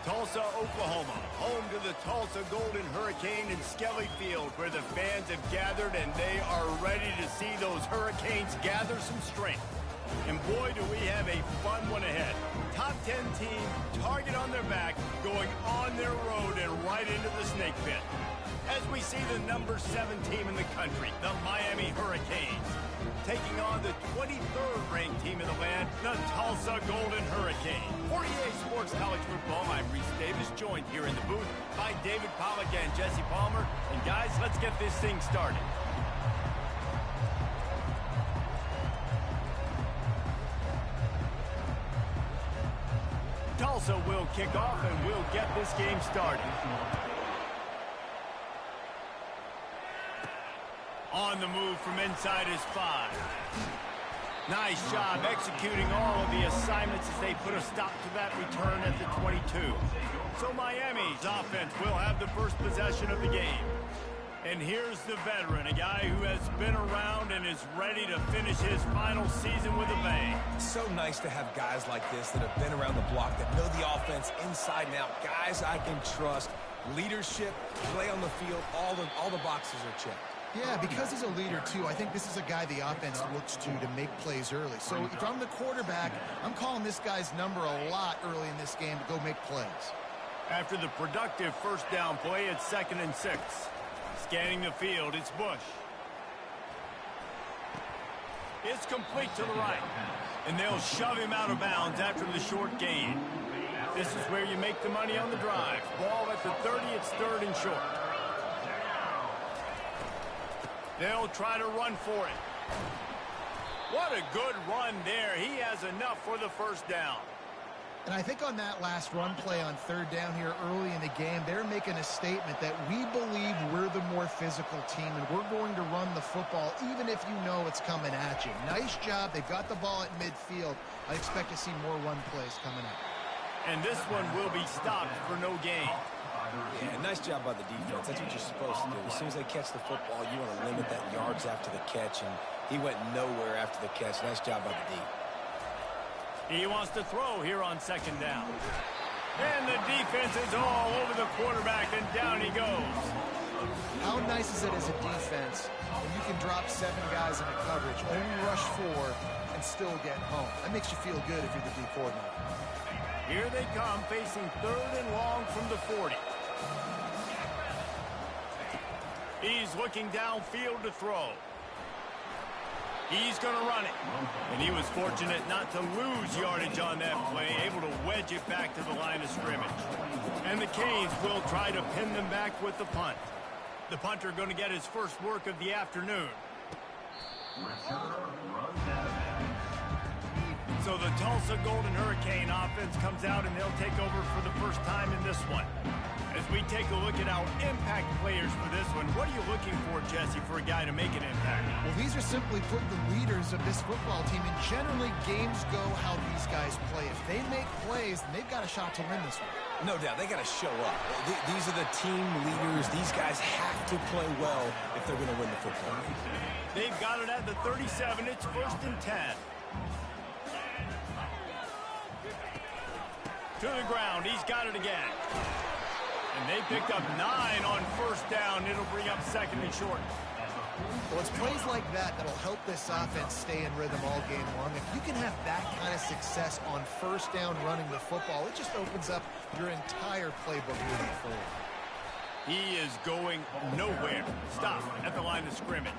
Tulsa, Oklahoma, home to the Tulsa Golden Hurricane in Skelly Field, where the fans have gathered and they are ready to see those Hurricanes gather some strength. And boy, do we have a fun one ahead. Top 10 team, target on their back, going on their road and right into the snake pit. As we see the number 7 team in the country, the Miami Hurricanes, taking on the 23rd ranked team in the land, the Tulsa Golden Hurricane. For EA Sports College Football, I'm Reese Davis, joined here in the booth by David Pollack and Jesse Palmer. And guys, let's get this thing started. Tulsa will kick off and we'll get this game started. On the move from inside is 5. Nice job executing all of the assignments as they put a stop to that return at the 22. So Miami's offense will have the first possession of the game. And here's the veteran, a guy who has been around and is ready to finish his final season with a bang. It's so nice to have guys like this that have been around the block, that know the offense inside and out, guys I can trust. Leadership, play on the field, all the boxes are checked. Yeah, because he's a leader, too, I think this is a guy the offense looks to make plays early. So if I'm the quarterback, I'm calling this guy's number a lot early in this game to go make plays. After the productive first down play, it's 2nd and 6. Scanning the field, it's Bush. It's complete to the right. And they'll shove him out of bounds after the short gain. This is where you make the money on the drive. Ball at the 30, it's 3rd and short. They'll try to run for it. What a good run there. He has enough for the first down. And I think on that last run play on 3rd down here early in the game, they're making a statement that we believe we're the more physical team and we're going to run the football even if you know it's coming at you. Nice job. They've got the ball at midfield. I expect to see more run plays coming up. And this one will be stopped for no gain. Yeah, nice job by the defense. That's what you're supposed to do. As soon as they catch the football, you want to limit that yards after the catch, and he went nowhere after the catch. Nice job by the D. He wants to throw here on 2nd down. And the defense is all over the quarterback, and down he goes. How nice is it as a defense when you can drop 7 guys in a coverage, only rush 4, and still get home? That makes you feel good if you're the D coordinator. Here they come, facing 3rd and long from the 40. He's looking downfield to throw. He's going to run it. And he was fortunate not to lose yardage on that play, able to wedge it back to the line of scrimmage. And the Canes will try to pin them back with the punt. The punter going to get his first work of the afternoon. So the Tulsa Golden Hurricane offense comes out and they'll take over for the first time in this one. As we take a look at our impact players for this one, what are you looking for, Jesse, for a guy to make an impact? Well, these are simply put the leaders of this football team, and generally games go how these guys play. If they make plays, then they've got a shot to win this one. No doubt, they got to show up. These are the team leaders. These guys have to play well if they're going to win the football game. They've got it at the 37. It's 1st and 10. To the ground. He's got it again. And they picked up 9 on 1st down. It'll bring up 2nd and short. Well, it's plays like that that'll help this offense stay in rhythm all game long. If you can have that kind of success on 1st down running the football, it just opens up your entire playbook moving forward. He is going nowhere. Stop at the line of scrimmage.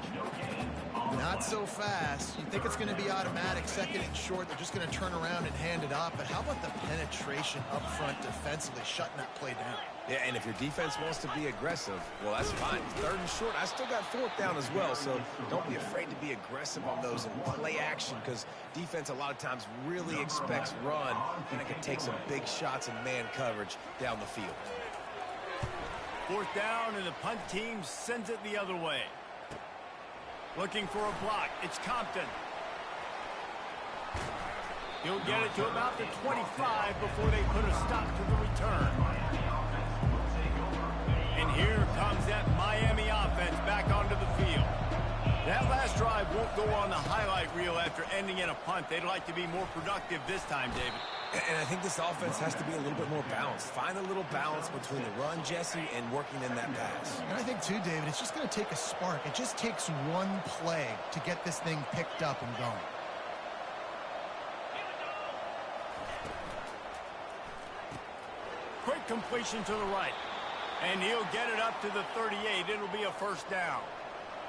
Not so fast. You think it's going to be automatic, 2nd and short. They're just going to turn around and hand it off. But how about the penetration up front defensively, shutting that play down? Yeah, and if your defense wants to be aggressive, well, that's fine. 3rd and short. I still got 4th down as well, so don't be afraid to be aggressive on those and play action, because defense a lot of times really expects run, and it can take some big shots in man coverage down the field. 4th down, and the punt team sends it the other way. Looking for a block. It's Compton. He'll get it to about the 25 before they put a stop to the return. And here comes that Miami offense back onto the field. That last drive won't go on the highlight reel after ending in a punt. They'd like to be more productive this time, David. And I think this offense has to be a little bit more balanced. Find a little balance between the run, Jesse, and working in that pass. And I think, too, David, it's just going to take a spark. It just takes one play to get this thing picked up and going. Quick completion to the right. And he'll get it up to the 38. It'll be a first down.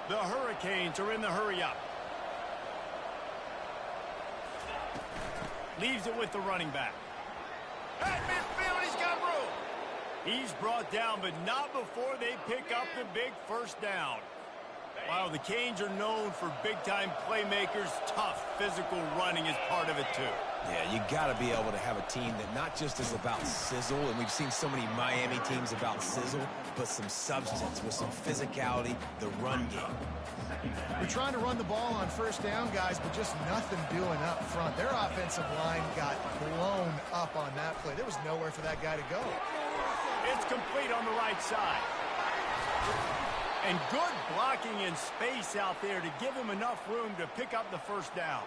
The Hurricanes are in the hurry-up. Leaves it with the running back. At midfield, he's got room. He's brought down, but not before they pick up the big first down. Wow, the Canes are known for big-time playmakers. Tough physical running is part of it, too. Yeah, you got to be able to have a team that not just is about sizzle, and we've seen so many Miami teams about sizzle, but some substance with some physicality, the run game. We're trying to run the ball on first down, guys, but just nothing doing up front. Their offensive line got blown up on that play. There was nowhere for that guy to go. It's complete on the right side. And good blocking in space out there to give him enough room to pick up the first down.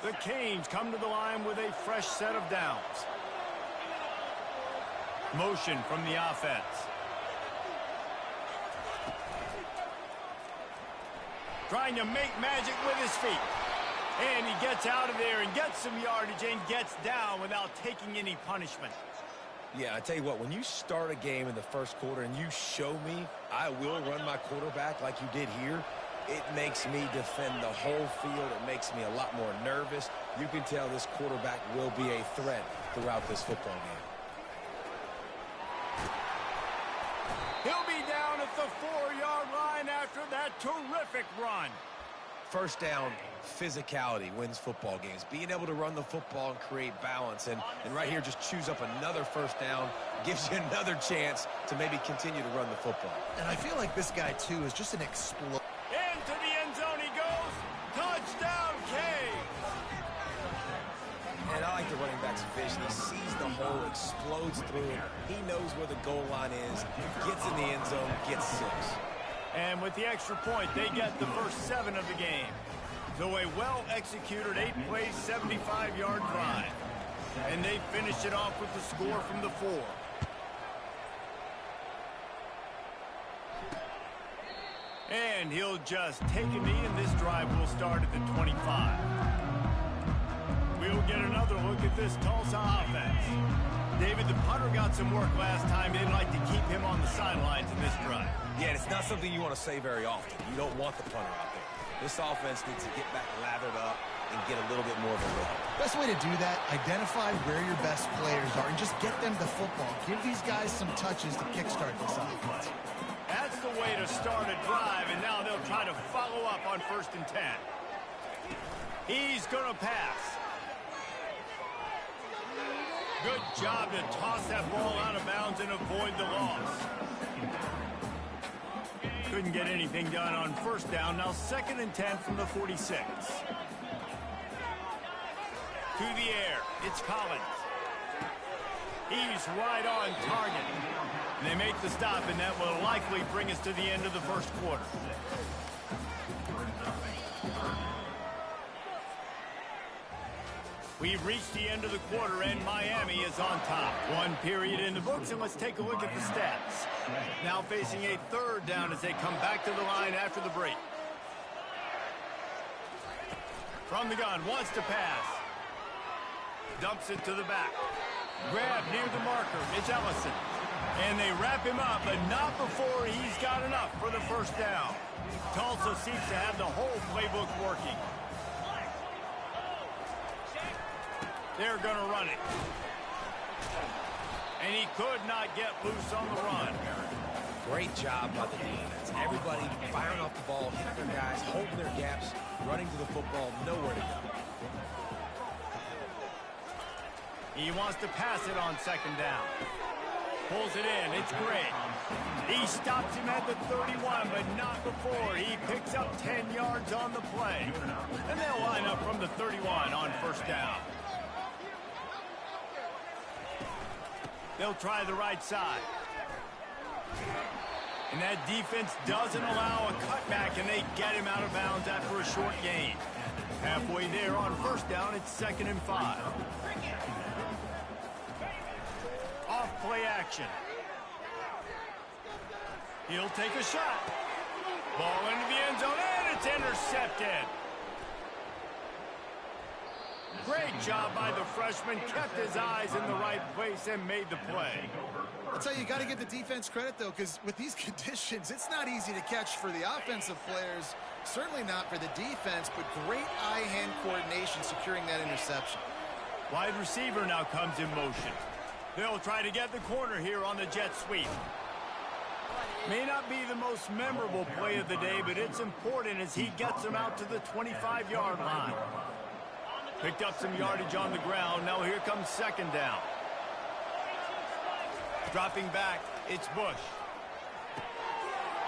The Canes come to the line with a fresh set of downs. Motion from the offense. Trying to make magic with his feet. And he gets out of there and gets some yardage and gets down without taking any punishment. Yeah, I tell you what, when you start a game in the first quarter and you show me I will run my quarterback like you did here, it makes me defend the whole field. It makes me a lot more nervous. You can tell this quarterback will be a threat throughout this football game. He'll be down at the 4-yard line after that terrific run. First down, physicality wins football games. Being able to run the football and create balance. And right here, just choose up another first down. Gives you another chance to maybe continue to run the football. And I feel like this guy, too, is just an explosion. Into the end zone he goes. Touchdown, Canes. And I like the running back's vision. He sees the hole, explodes through it. He knows where the goal line is, gets in the end zone, gets 6. And with the extra point, they get the first 7 of the game. So a well-executed 8-play, 75-yard drive. And they finish it off with the score from the 4. And he'll just take a knee, and this drive will start at the 25. We'll get another look at this Tulsa offense. David, the punter got some work last time. They'd like to keep him on the sidelines in this drive. Yeah, and it's not something you want to say very often. You don't want the punter out there. This offense needs to get back lathered up and get a little bit more of a rhythm. Best way to do that, identify where your best players are and just get them the football. Give these guys some touches to kickstart this offense. That's the way to start a drive, and now they'll try to follow up on 1st and 10. He's going to pass. Good job to toss that ball out of bounds and avoid the loss. Couldn't get anything done on 1st down. Now 2nd and 10 from the 46. To the air, it's Collins. He's right on target. And they make the stop, and that will likely bring us to the end of the first quarter. We've reached the end of the quarter, and Miami is on top. 1 period in the books, and let's take a look at the stats. Now facing a 3rd down as they come back to the line after the break. From the gun, wants to pass. Dumps it to the back. Grab near the marker. It's Ellison. And they wrap him up, but not before he's got enough for the first down. Tulsa seems to have the whole playbook working. They're going to run it. And he could not get loose on the run. Great job by the defense. Everybody firing off the ball, hitting their guys, holding their gaps, running to the football, nowhere to go. He wants to pass it on 2nd down. Pulls it in. It's great. He stops him at the 31, but not before. He picks up 10 yards on the play. And they'll line up from the 31 on 1st down. They'll try the right side. And that defense doesn't allow a cutback, and they get him out of bounds after a short gain. Halfway there on 1st down, it's 2nd and 5. play action. He'll take a shot. Ball into the end zone, and it's intercepted. Great job by the freshman. Kept his eyes in the right place and made the play. I'll tell you, you got to give the defense credit, though, because with these conditions, it's not easy to catch for the offensive players. Certainly not for the defense, but great eye-hand coordination securing that interception. Wide receiver now comes in motion. They'll try to get the corner here on the jet sweep. May not be the most memorable play of the day, but it's important as he gets him out to the 25-yard line. Picked up some yardage on the ground. Now here comes second down. Dropping back, it's Bush.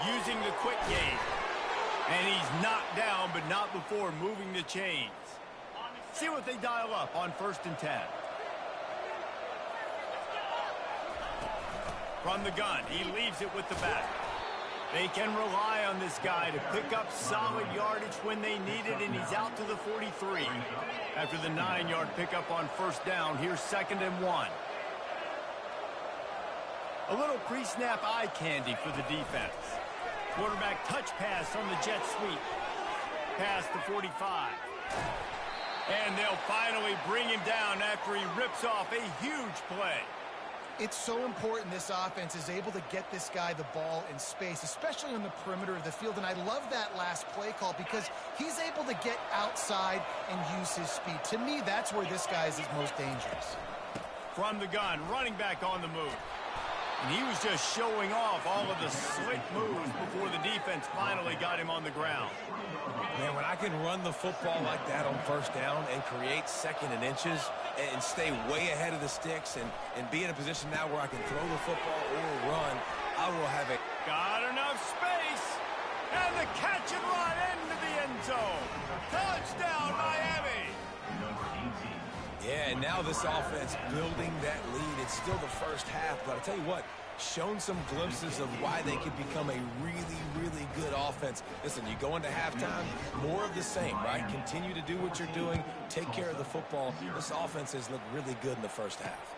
Using the quick game. And he's knocked down, but not before moving the chains. See what they dial up on 1st and 10. From the gun, he leaves it with the back. They can rely on this guy to pick up solid yardage when they need it, and he's out to the 43. After the 9-yard pickup on 1st down, here's 2nd and 1. A little pre-snap eye candy for the defense. Quarterback touch pass on the jet sweep. Past the 45. And they'll finally bring him down after he rips off a huge play. It's so important this offense is able to get this guy the ball in space, especially on the perimeter of the field. And I love that last play call because he's able to get outside and use his speed. To me, that's where this guy is his most dangerous. From the gun, running back on the move. And he was just showing off all of the slick moves before the defense finally got him on the ground. Man, when I can run the football like that on 1st down and create 2nd and inches and stay way ahead of the sticks and be in a position now where I can throw the football or run, I will have it. Got enough space. And the catch and run into the end zone. Touchdown, Miami. Yeah, and now this offense building that lead. It's still the first half, but I'll tell you what, shown some glimpses of why they could become a really, really good offense. Listen, you go into halftime, more of the same, right? Continue to do what you're doing, take care of the football. This offense has looked really good in the first half.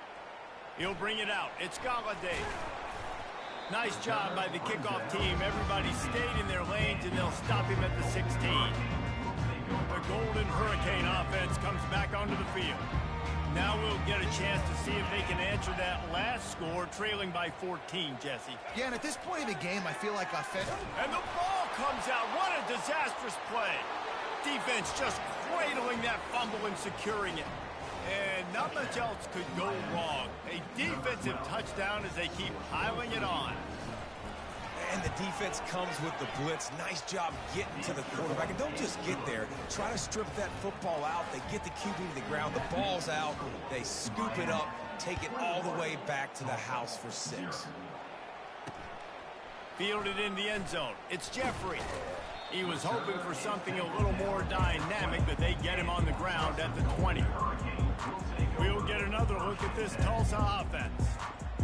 He'll bring it out. It's Galladay. Nice job by the kickoff team. Everybody stayed in their lanes, and they'll stop him at the 16. The Golden Hurricane offense comes back onto the field. Now we'll get a chance to see if they can answer that last score, trailing by 14, Jesse. Yeah, and at this point of the game, I feel like offense. And the ball comes out. What a disastrous play. Defense just cradling that fumble and securing it. And not much else could go wrong. A defensive touchdown as they keep piling it on. And the defense comes with the blitz. Nice job getting to the quarterback. And don't just get there. Try to strip that football out. They get the QB to the ground. The ball's out. They scoop it up, take it all the way back to the house for 6. Fielded in the end zone. It's Jeffrey. He was hoping for something a little more dynamic, but they get him on the ground at the 20. We'll get another look at this Tulsa offense.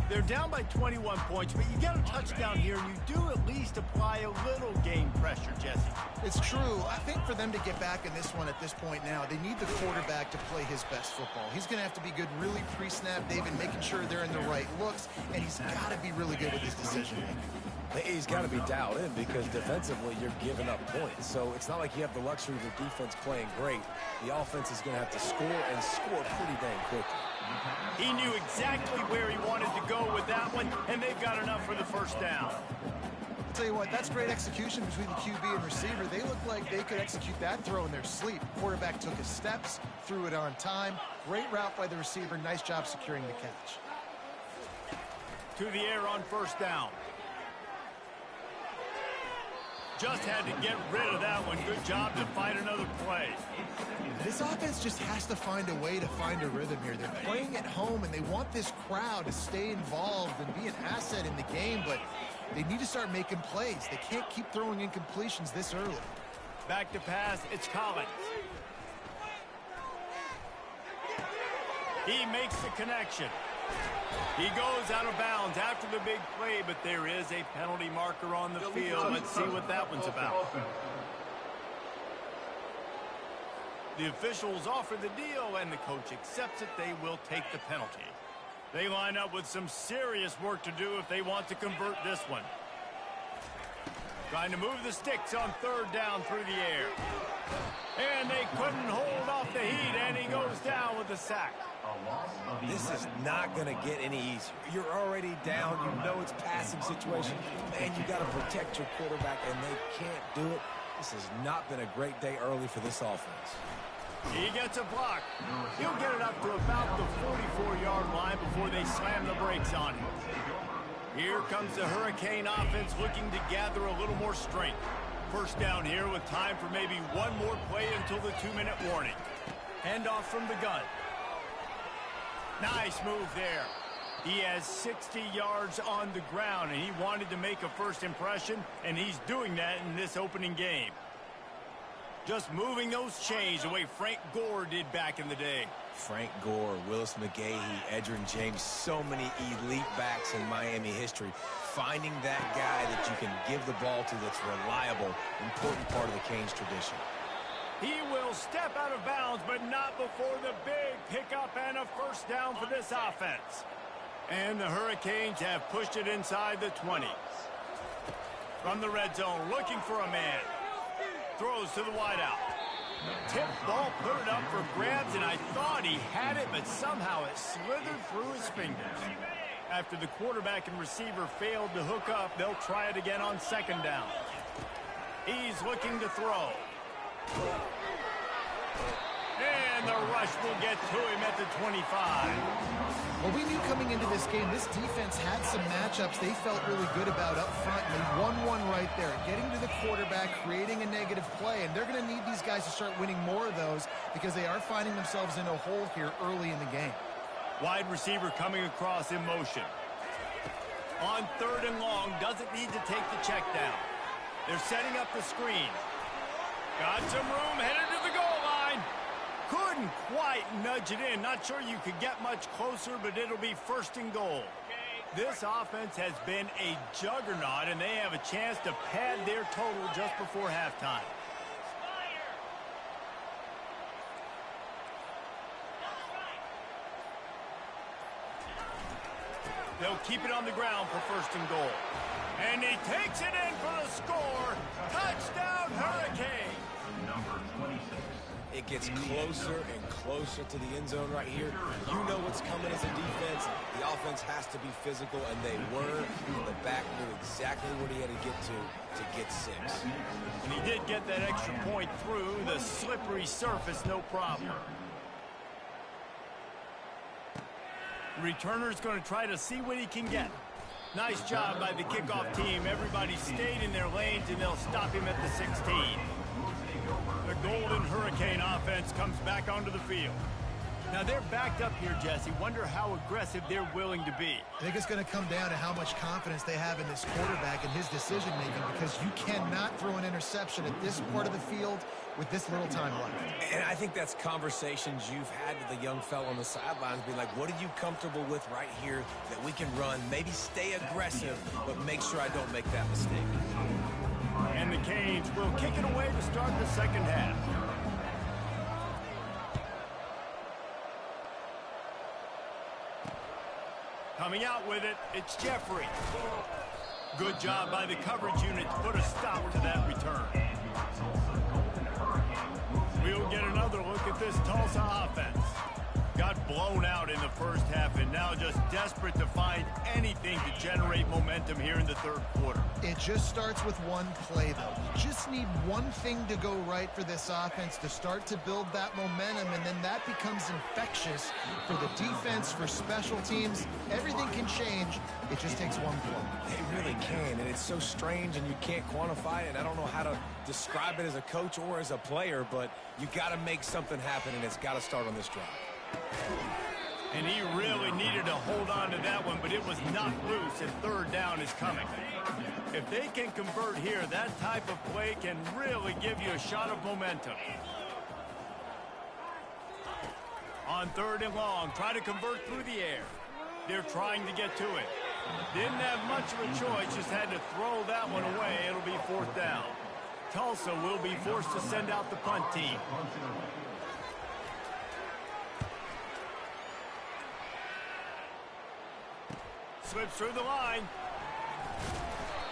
They're down by 21 points, but you get a touchdown here, and you do at least apply a little game pressure, Jesse. It's true. I think for them to get back in this one at this point now, they need the quarterback to play his best football. He's going to have to be good really pre-snap, David, making sure they're in the right looks, and he's got to be really good with his decision-making. He's got to be dialed in because defensively you're giving up points. So it's not like you have the luxury of the defense playing great. The offense is going to have to score and score pretty dang quickly. He knew exactly where he wanted to go with that one, and they've got enough for the 1st down. I'll tell you what, that's great execution between the QB and receiver. They look like they could execute that throw in their sleep. Quarterback took his steps, threw it on time. Great route by the receiver. Nice job securing the catch. To the air on 1st down. Just had to get rid of that one. Good job to fight another play. This offense just has to find a way to find a rhythm here. They're playing at home, and they want this crowd to stay involved and be an asset in the game, but they need to start making plays. They can't keep throwing incompletions this early. Back to pass, it's Collins. He makes the connection. He goes out of bounds after the big play, but there is a penalty marker on the field. Let's see what that one's about. The officials offer the deal, and the coach accepts it. They will take the penalty. They line up with some serious work to do if they want to convert this one. Trying to move the sticks on third down through the air. And they couldn't hold off the heat, and he goes down with a sack. This is not going to get any easier. You're already down. You know it's passing situation. Man, you got to protect your quarterback, and they can't do it. This has not been a great day early for this offense. He gets a block. He'll get it up to about the 44-yard line before they slam the brakes on him. Here comes the Hurricane offense looking to gather a little more strength. First down here with time for maybe one more play until the 2-minute warning. Handoff from the gun. Nice move there. He has 60 yards on the ground, and he wanted to make a first impression, and he's doing that in this opening game. Just moving those chains the way Frank Gore did back in the day. Frank Gore, Willis McGahee, Edgerrin James, so many elite backs in Miami history. Finding that guy that you can give the ball to that's reliable, important part of the Canes tradition. He will step out of bounds, but not before the big pickup and a first down for this offense. And the Hurricanes have pushed it inside the 20. From the red zone, looking for a man. Throws to the wideout. Tip ball, put it up for grabs, and I thought he had it, but somehow it slithered through his fingers. After the quarterback and receiver failed to hook up, they'll try it again on second down. He's looking to throw. And the rush will get to him at the 25. Well, we knew coming into this game, this defense had some matchups they felt really good about up front, and they won one right there, getting to the quarterback, creating a negative play, and they're going to need these guys to start winning more of those because they are finding themselves in a hole here early in the game. Wide receiver coming across in motion. On third and long, doesn't need to take the check down. They're setting up the screen. Got some room, headed to the goal line. Couldn't quite nudge it in. Not sure you could get much closer, but it'll be first and goal. This offense has been a juggernaut, and they have a chance to pad their total just before halftime. They'll keep it on the ground for first and goal. And he takes it in for the score. Touchdown, Hurricane. Number 26. It gets closer and closer to the end zone right here. You know what's coming as a defense. The offense has to be physical, and they were. And the back knew exactly what he had to get 6. And he did get that extra point through the slippery surface, no problem. Returner's going to try to see what he can get. Nice job by the kickoff team. Everybody stayed in their lanes, and they'll stop him at the 16. The Golden Hurricane offense comes back onto the field. Now they're backed up here, Jesse. Wonder how aggressive they're willing to be. I think it's going to come down to how much confidence they have in this quarterback and his decision-making, because you cannot throw an interception at this part of the field with this little time left. And I think that's conversations you've had with the young fella on the sidelines, be like, what are you comfortable with right here that we can run? Maybe stay aggressive, but make sure I don't make that mistake. And the Canes will kick it away to start the second half. Coming out with it, it's Jeffrey. Good job by the coverage unit to put a stop to that return. We'll get another look at this Tulsa offense. Got blown out in the first half and now just desperate to find anything to generate momentum here in the third quarter. It just starts with one play, though. You just need one thing to go right for this offense to start to build that momentum, and then that becomes infectious for the defense, for special teams. Everything can change. It just takes one play. It really can, and it's so strange, and you can't quantify it. I don't know how to describe it as a coach or as a player, but you got to make something happen, and it's got to start on this drive. And he really needed to hold on to that one, but it was knocked loose, and third down is coming. If they can convert here, that type of play can really give you a shot of momentum. On third and long, try to convert through the air. They're trying to get to it. Didn't have much of a choice, just had to throw that one away. It'll be fourth down. Tulsa will be forced to send out the punt team. slips through the line.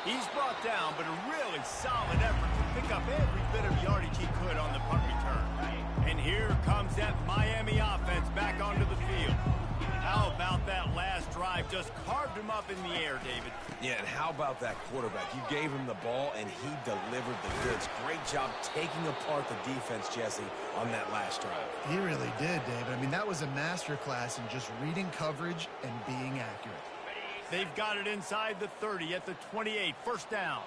He's brought down, but a really solid effort to pick up every bit of yardage he could on the punt return. And here comes that Miami offense back onto the field. How about that last drive? Just carved him up in the air, David. Yeah, and how about that quarterback? You gave him the ball, and he delivered the goods. Great job taking apart the defense, Jesse, on that last drive. He really did, David. I mean, that was a masterclass in just reading coverage and being accurate. They've got it inside the 30 at the 28. First down.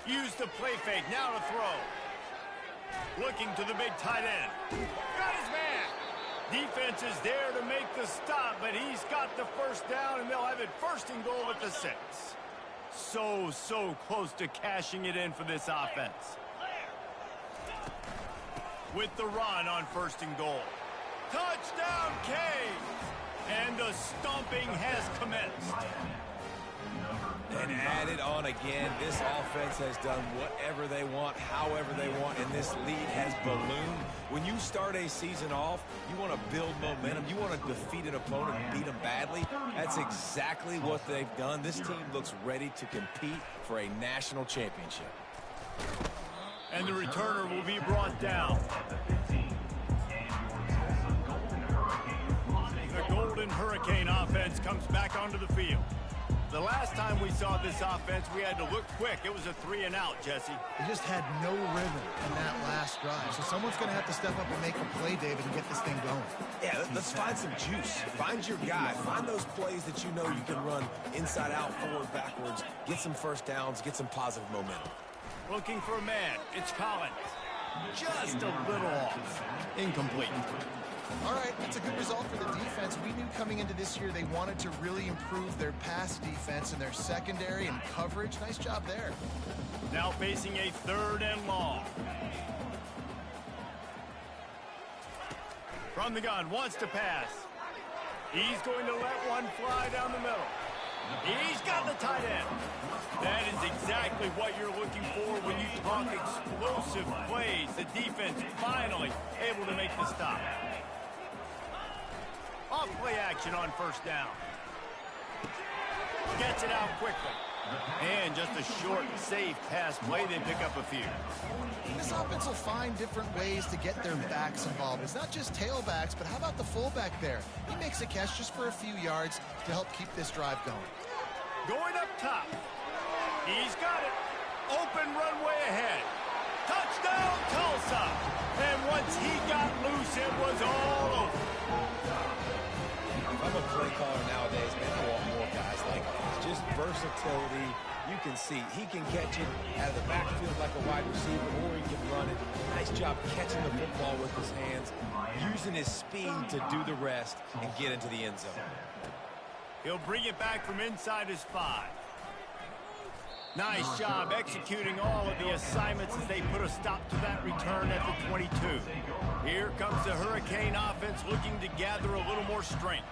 Use the play fake. Now to throw. Looking to the big tight end. Got his man. Defense is there to make the stop, but he's got the first down, and they'll have it first and goal at the 6. So close to cashing it in for this offense. With the run on first and goal. Touchdown, Canes! And the stomping has commenced. And added on again, this offense has done whatever they want, however they want, and this lead has ballooned. When you start a season off, you want to build momentum. You want to defeat an opponent and beat them badly. That's exactly what they've done. This team looks ready to compete for a national championship. And the returner will be brought down. The Golden Hurricane offense comes back onto the field. The last time we saw this offense, we had to look quick. It was a 3-and-out, Jesse. They just had no rhythm in that last drive. So someone's going to have to step up and make a play, David, and get this thing going. Yeah, let's find some juice. Find your guy. Find those plays that you know you can run inside out, forward, backwards. Get some first downs. Get some positive momentum. Looking for a man. It's Collins. Just a little off. Incomplete. All right, that's a good result for the defense. We knew coming into this year they wanted to really improve their pass defense and their secondary and coverage. Nice job there. Now facing a 3rd and long. From the gun, wants to pass. He's going to let one fly down the middle. He's got the tight end. That is exactly what you're looking for when you talk explosive plays. The defense finally able to make the stop. Off play action on first down. Gets it out quickly. And just a short, safe pass play. They pick up a few. This offense will find different ways to get their backs involved. It's not just tailbacks, but how about the fullback there? He makes a catch just for a few yards to help keep this drive going. Going up top. He's got it. Open runway ahead. Touchdown, Tulsa. And once he got loose, it was all over. If I'm a play caller nowadays, man, I want more guys like this. Just versatility. You can see he can catch it out of the backfield like a wide receiver, or he can run it. Nice job catching the football with his hands, using his speed to do the rest and get into the end zone. He'll bring it back from inside his 5. Nice job executing all of the assignments as they put a stop to that return at the 22. Here comes the Hurricane offense looking to gather a little more strength.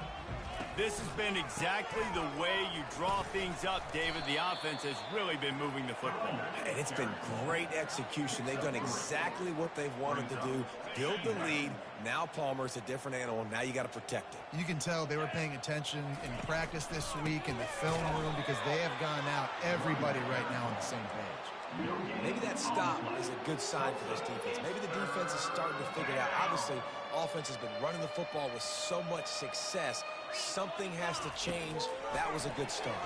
This has been exactly the way you draw things up, David. The offense has really been moving the football. And it's been great execution. They've done exactly what they've wanted to do. Build the lead. Now Palmer's a different animal. Now you got to protect it. You can tell they were paying attention in practice this week in the film room because they have gone out everybody right now on the same page. Maybe that stop is a good sign for this defense. Maybe the defense is starting to figure it out. Obviously, offense has been running the football with so much success. Something has to change. That was a good start.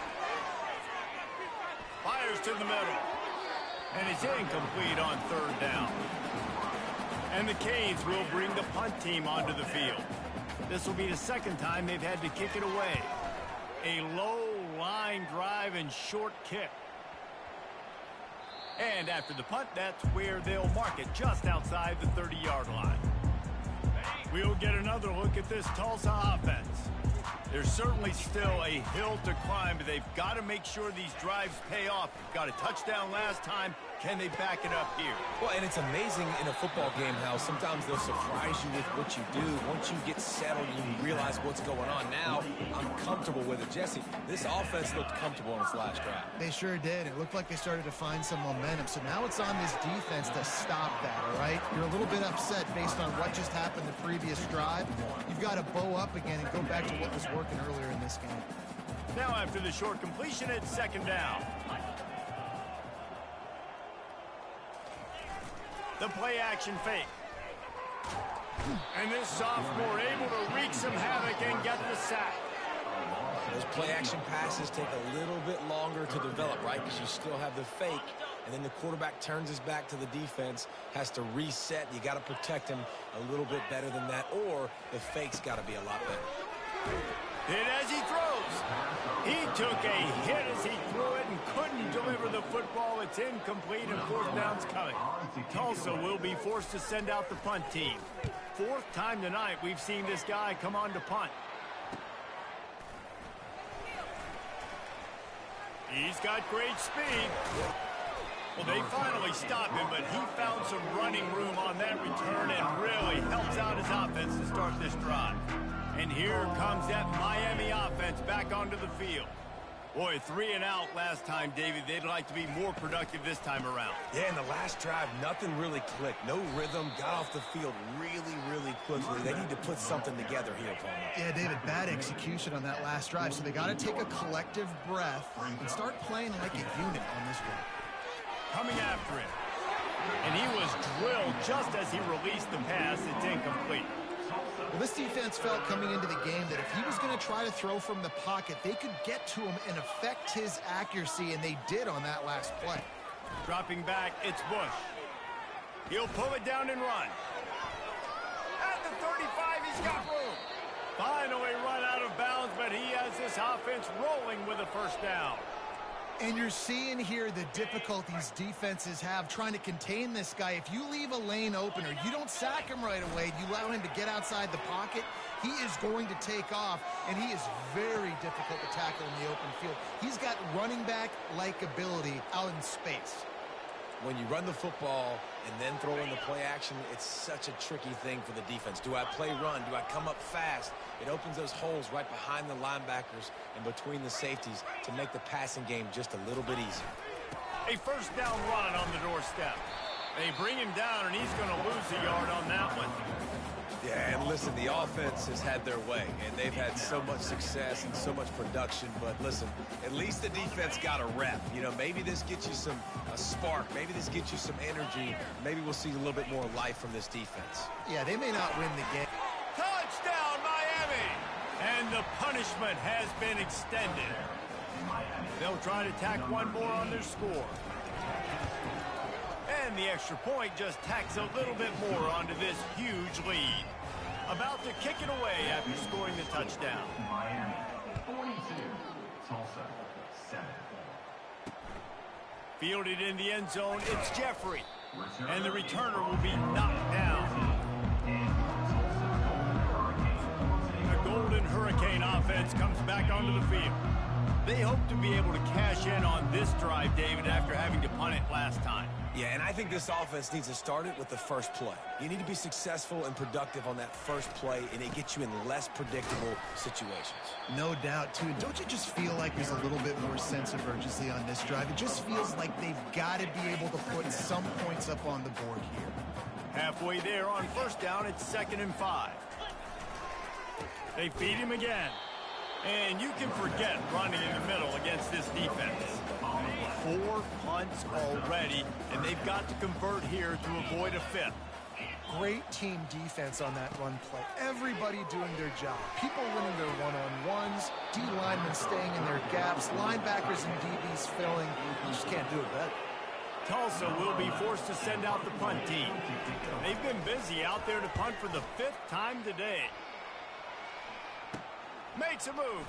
Fires to the middle. And it's incomplete on 3rd down. And the Canes will bring the punt team onto the field. This will be the 2nd time they've had to kick it away. A low line drive and short kick. And after the punt, that's where they'll mark it, just outside the 30-yard line. We'll get another look at this Tulsa offense. There's certainly still a hill to climb, but they've got to make sure these drives pay off. Got a touchdown last time. Can they back it up here? Well, and it's amazing in a football game how sometimes they'll surprise you with what you do. Once you get settled, you realize what's going on. Now, I'm comfortable with it. Jesse, this offense looked comfortable in its last drive. They sure did. It looked like they started to find some momentum. So now it's on this defense to stop that, all right? You're a little bit upset based on what just happened the previous drive. You've got to bow up again and go back to what was working earlier in this game. Now after the short completion, it's second down. The play action fake. And this sophomore able to wreak some havoc and get the sack. Those play action passes take a little bit longer to develop, right? Because you still have the fake, and then the quarterback turns his back to the defense, has to reset. You got to protect him a little bit better than that, or the fake's got to be a lot better. Hit as he throws. He took a hit as he threw it and couldn't deliver the football. It's incomplete and fourth down's coming. Tulsa will be forced to send out the punt team. Fourth time tonight we've seen this guy come on to punt. He's got great speed. Well, they finally stopped him, but he found some running room on that return and really helps out his offense to start this drive. And here comes that Miami offense back onto the field. Boy, 3 and out last time, David. They'd like to be more productive this time around. Yeah, in the last drive, nothing really clicked. No rhythm, got off the field really quickly. They need to put something together here, Palmer. Yeah, David, bad execution on that last drive. So they got to take a collective breath and start playing like a unit on this one. Coming after him. And he was drilled just as he released the pass. It's incomplete. Well, this defense felt coming into the game that if he was going to try to throw from the pocket, they could get to him and affect his accuracy, and they did on that last play. Dropping back, it's Bush. He'll pull it down and run. At the 35, he's got room. Finally run out of bounds, but he has this offense rolling with a first down. And you're seeing here the difficulties defenses have trying to contain this guy. If you leave a lane open or you don't sack him right away, you allow him to get outside the pocket, he is going to take off, and he is very difficult to tackle in the open field. He's got running back-like ability out in space. When you run the football and then throw in the play action, it's such a tricky thing for the defense. Do I play run? Do I come up fast? It opens those holes right behind the linebackers and between the safeties to make the passing game just a little bit easier. A first down run on the doorstep. They bring him down, and he's going to lose a yard on that one. Yeah, and listen, the offense has had their way, and they've had so much success and so much production. But listen, at least the defense got a rep. You know, maybe this gets you a spark. Maybe this gets you some energy. Maybe we'll see a little bit more life from this defense. Yeah, they may not win the game. Touchdown, Miami! And the punishment has been extended. They'll try to tack one more on their score. And the extra point just tacks a little bit more onto this huge lead. About to kick it away after scoring the touchdown. Miami 42, Tulsa 7. Fielded in the end zone, it's Jeffrey. And the returner will be knocked down. The Golden Hurricane offense comes back onto the field. They hope to be able to cash in on this drive, David, after having to punt it last time. Yeah, and I think this offense needs to start it with the first play. You need to be successful and productive on that first play, and it gets you in less predictable situations. No doubt, too. Don't you just feel like there's a little bit more sense of urgency on this drive? It just feels like they've got to be able to put some points up on the board here. Halfway there on first down, it's 2nd and 5. They feed him again. And you can forget running in the middle against this defense. 4 punts already, and they've got to convert here to avoid a 5th. Great team defense on that run play. Everybody doing their job. People winning their one-on-ones, D linemen staying in their gaps, linebackers and DBs filling. You just can't do it better. Tulsa will be forced to send out the punt team. They've been busy out there to punt for the 5th time today. Makes a move.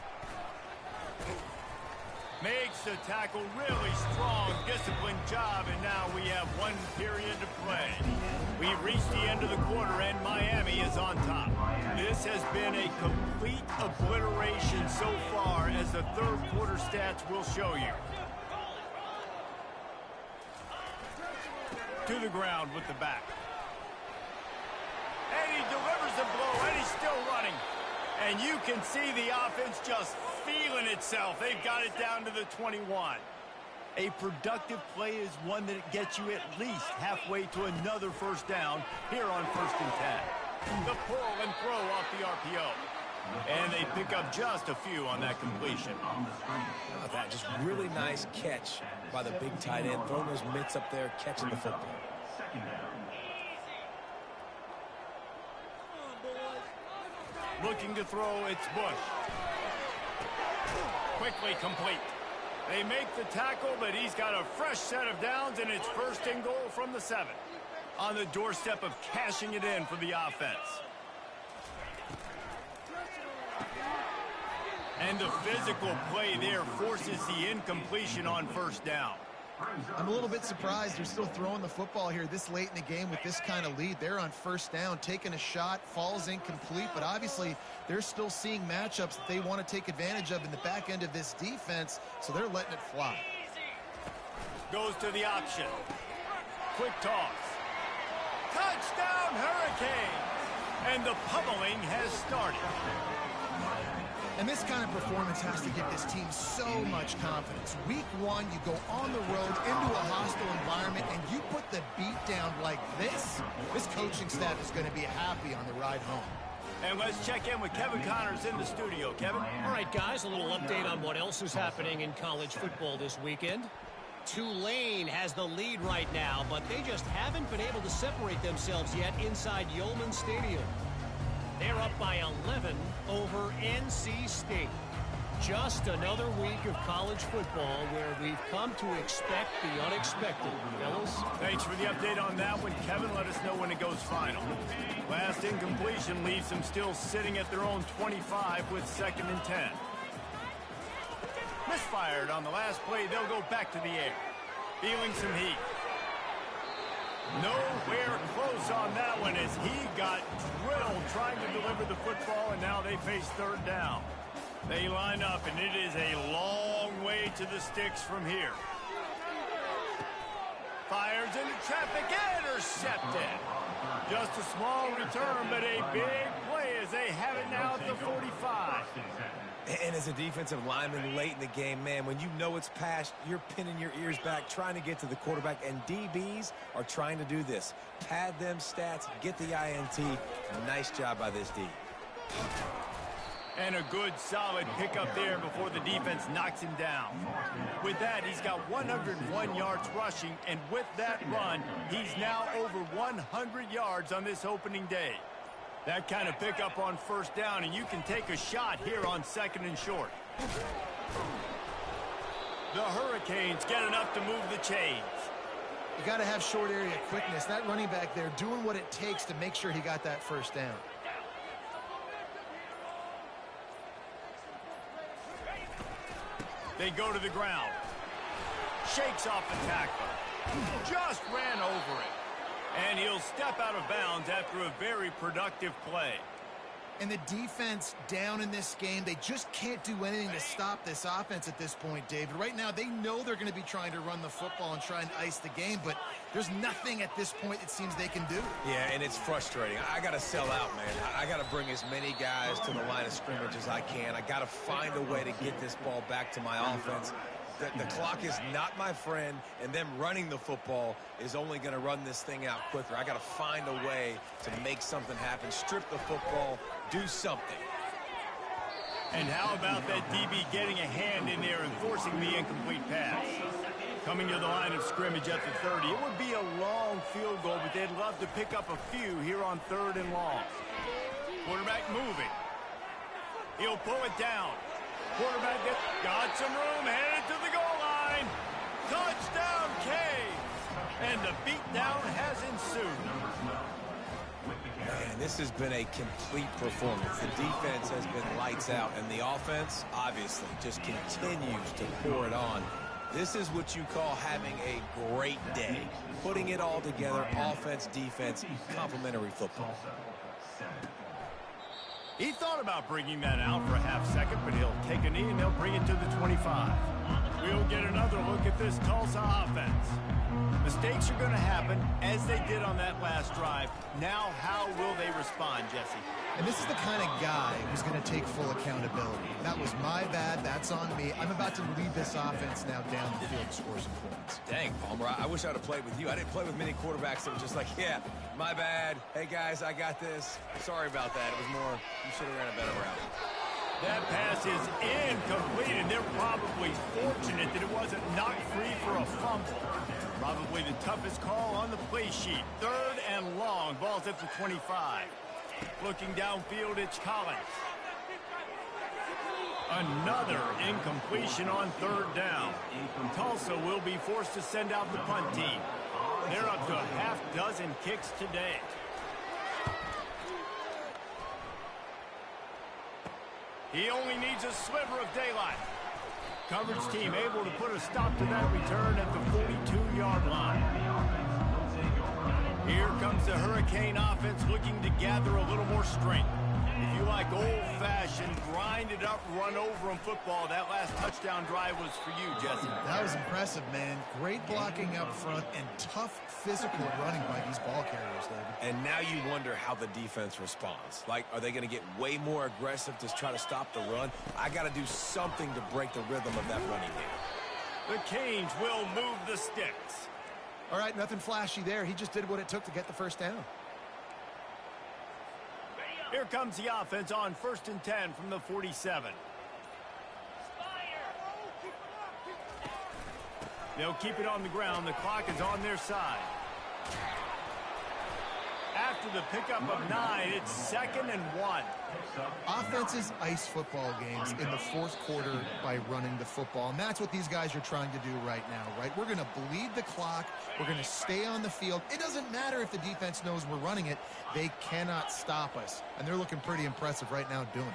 Makes the tackle really strong, disciplined job, and now we have 1 period to play. We've reached the end of the quarter, and Miami is on top. This has been a complete obliteration so far, as the third quarter stats will show you. To the ground with the back. And he delivers the blow, and he's still running. And you can see the offense just feeling itself. They've got it down to the 21. A productive play is one that gets you at least halfway to another first down here on 1st and 10. The pull and throw off the RPO. And they pick up just a few on that completion. Oh, that just really nice catch by the big tight end, throwing those mitts up there, catching the football. Looking to throw, it's Bush. Quickly complete. They make the tackle, but he's got a fresh set of downs, and it's 1st and goal from the 7. On the doorstep of cashing it in for the offense. And the physical play there forces the incompletion on 1st down. I'm a little bit surprised they're still throwing the football here this late in the game with this kind of lead. They're on 1st down, taking a shot, falls incomplete, but obviously they're still seeing matchups that they want to take advantage of in the back end of this defense, so they're letting it fly. Goes to the option. Quick toss. Touchdown Hurricanes! And the pummeling has started. And this kind of performance has to give this team so much confidence. Week 1, you go on the road into a hostile environment, and you put the beat down like this. This coaching staff is going to be happy on the ride home. And let's check in with Kevin Connors in the studio. Kevin? All right, guys, a little update on what else is happening in college football this weekend. Tulane has the lead right now, but they just haven't been able to separate themselves yet inside Yulman Stadium. They're up by 11 over NC State. Just another week of college football where we've come to expect the unexpected. Fellas? Thanks for the update on that one, Kevin. Let us know when it goes final. Last incompletion leaves them still sitting at their own 25 with 2nd and 10. Misfired on the last play. They'll go back to the air. Feeling some heat. Nowhere close on that one as he got drilled trying to deliver the football, and now they face 3rd down. They line up, and it is a long way to the sticks from here. Fires into traffic, intercepted. Just a small return, but a big play as they have it now at the 45. And as a defensive lineman late in the game, man, when you know it's past, you're pinning your ears back, trying to get to the quarterback, and DBs are trying to do this. Pad them stats, get the INT. Nice job by this D. And a good, solid pickup there before the defense knocks him down. With that, he's got 101 yards rushing, and with that run, he's now over 100 yards on this opening day. That kind of pickup on 1st down, and you can take a shot here on 2nd and short. The Hurricanes get enough to move the chains. You got to have short area quickness. That running back there doing what it takes to make sure he got that 1st down. They go to the ground. Shakes off the tackler. Just ran over it. And he'll step out of bounds after a very productive play. And the defense down in this game, they just can't do anything to stop this offense at this point, David. Right now, they know they're going to be trying to run the football and try and ice the game, but there's nothing at this point it seems they can do. Yeah, and it's frustrating. I got to sell out, man. I got to bring as many guys to the line of scrimmage as I can. I got to find a way to get this ball back to my offense. The clock is not my friend, and them running the football is only going to run this thing out quicker. I got to find a way to make something happen, strip the football, do something. And how about that DB getting a hand in there and forcing the incomplete pass? Coming to the line of scrimmage at the 30. It would be a long field goal, but they'd love to pick up a few here on 3rd and long. Quarterback moving. He'll pull it down. Quarterback got some room, headed to the goal line. Touchdown, Canes! And the beatdown has ensued. Man, this has been a complete performance. The defense has been lights out, and the offense, obviously, just continues to pour it on. This is what you call having a great day. Putting it all together, offense, defense, complementary football. He thought about bringing that out for a half second, but he'll take a knee and they'll bring it to the 25. We'll get another look at this Tulsa offense. Mistakes are going to happen, as they did on that last drive. Now, how will they respond, Jesse? And this is the kind of guy who's going to take full accountability. That was my bad. That's on me. I'm about to lead this offense now down the field to score some points. Dang, Palmer, I wish I'd have played with you. I didn't play with many quarterbacks that were just like, yeah, my bad. Hey, guys, I got this. Sorry about that. It was more, you should have ran a better route. That pass is incomplete, and they're probably fortunate that it wasn't knocked free for a fumble. Probably the toughest call on the play sheet. 3rd and long. Ball's at the 25. Looking downfield, it's Collins. Another incompletion on 3rd down. Tulsa will be forced to send out the punt team. They're up to a half dozen kicks today. He only needs a sliver of daylight. Coverage team able to put a stop to that return at the 42-yard line. Here comes the Hurricane offense looking to gather a little more strength. If you like old-fashioned, grind-it-up, run-over-'em football, that last touchdown drive was for you, Jesse. That was impressive, man. Great blocking up front and tough physical running by these ball carriers, David. And now you wonder how the defense responds. Like, are they going to get way more aggressive to try to stop the run? I got to do something to break the rhythm of that running game. The Canes will move the sticks. All right, nothing flashy there. He just did what it took to get the first down. Here comes the offense on 1st and 10 from the 47. They'll keep it on the ground. The clock is on their side. After the pickup of 9, it's 2nd and 1. Offenses ice football games in the 4th quarter by running the football, and that's what these guys are trying to do right now, right? We're going to bleed the clock. We're going to stay on the field. It doesn't matter if the defense knows we're running it. They cannot stop us, and they're looking pretty impressive right now doing it.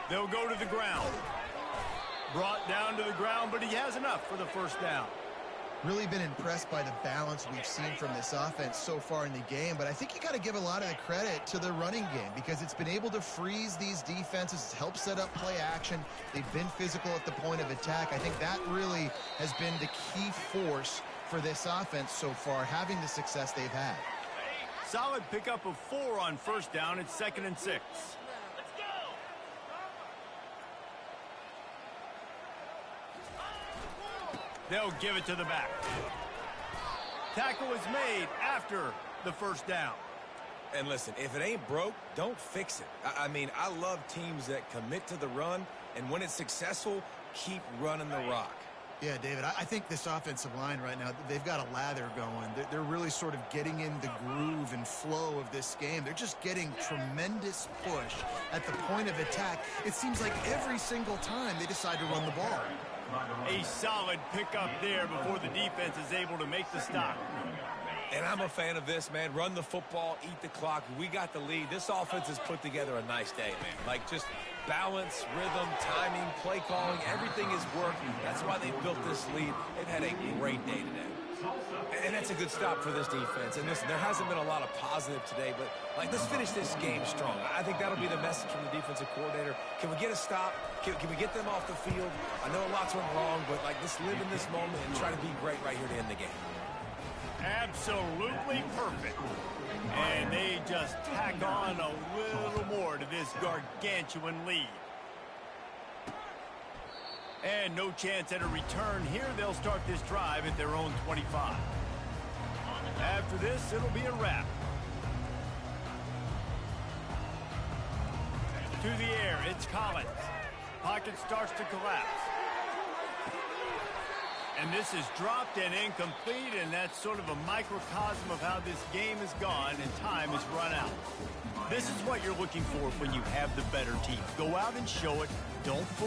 They'll go to the ground. Brought down to the ground, but he has enough for the first down. Really been impressed by the balance we've seen from this offense so far in the game, but I think you got to give a lot of the credit to the running game because it's been able to freeze these defenses. It's helped set up play action. They've been physical at the point of attack. I think that really has been the key force for this offense so far, having the success they've had. Solid pickup of 4 on 1st down. It's 2nd and 6. They'll give it to the back. Tackle is made after the first down. And listen, if it ain't broke, don't fix it. I mean, I love teams that commit to the run, and when it's successful, keep running the rock. Yeah, David, I think this offensive line right now, they've got a lather going. They're really sort of getting in the groove and flow of this game. They're just getting tremendous push at the point of attack. It seems like every single time they decide to run the ball. A solid pickup there before the defense is able to make the stop. And I'm a fan of this, man. Run the football, eat the clock. We got the lead. This offense has put together a nice day, man. Like, just balance, rhythm, timing, play calling, everything is working. That's why they built this lead. They've had a great day today. And that's a good stop for this defense. And listen, there hasn't been a lot of positive today, but, like, let's finish this game strong. I think that'll be the message from the defensive coordinator. Can we get a stop? Can we get them off the field? I know a lot's went wrong, but, like, let's live in this moment and try to be great right here to end the game. Absolutely perfect. And they just tack on a little more to this gargantuan lead. And no chance at a return here. They'll start this drive at their own 25. After this, it'll be a wrap. To the air, it's Collins. Pocket starts to collapse. And this is dropped and incomplete, and that's sort of a microcosm of how this game has gone and time has run out. This is what you're looking for when you have the better team. Go out and show it. Don't fool